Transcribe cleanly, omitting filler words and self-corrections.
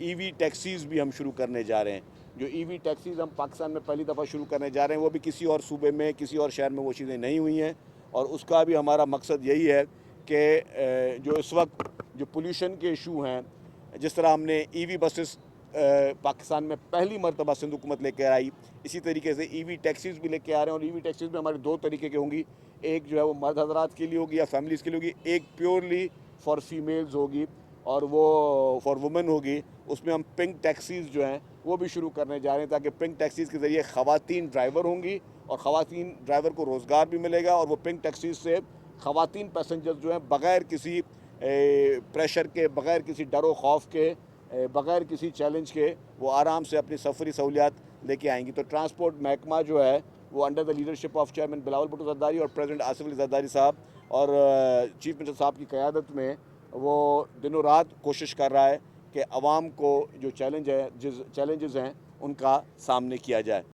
EV taxis भी हम शुरू करने जा रहे हैं। जो ईवी टैक्सीज़ हम पाकिस्तान में पहली दफ़ा शुरू करने जा रहे हैं, वो भी किसी और सूबे में, किसी और शहर में वो चीज़ें नहीं हुई हैं। और उसका भी हमारा मकसद यही है कि जो इस वक्त जो पोल्यूशन के इशू हैं, जिस तरह हमने ईवी बसेस पाकिस्तान में पहली मरतबा सिंध हुकूमत लेकर आई, इसी तरीके से ईवी टैक्सीज़ भी लेके आ रहे हैं। और ईवी टैक्सीज़ में हमारी दो तरीके की होंगी। एक जो है वो मर्द हजरात के लिए होगी या फैमिलीज़ के लिए होगी, एक प्योरली फॉर फीमेल्स होगी और वो फॉर वुमेन होगी। उसमें हम पिंक टैक्सीज़ जो हैं वो भी शुरू करने जा रहे हैं, ताकि पिंक टैक्सीज़ के ज़रिए ख़वातीन ड्राइवर होंगी और ख़वातीन ड्राइवर को रोज़गार भी मिलेगा। और वो पिंक टैक्सीज़ से ख़वातीन पैसेंजर्स जो हैं बग़ैर किसी प्रेशर के, बग़ैर किसी डर व खौफ के, बग़ैर किसी चैलेंज के वो आराम से अपनी सफ़री सहूलियात लेके आएंगी। तो ट्रांसपोर्ट महकमा जो है वो under the leadership of chairman Bilawal Bhutto Zardari और प्रेसिडेंट आसिफ अली ज़रदारी साहब और चीफ मिनिस्टर साहब की क़यादत में वो दिनों रात कोशिश कर रहा है कि आवाम को जो चैलेंजेस हैं उनका सामने किया जाए।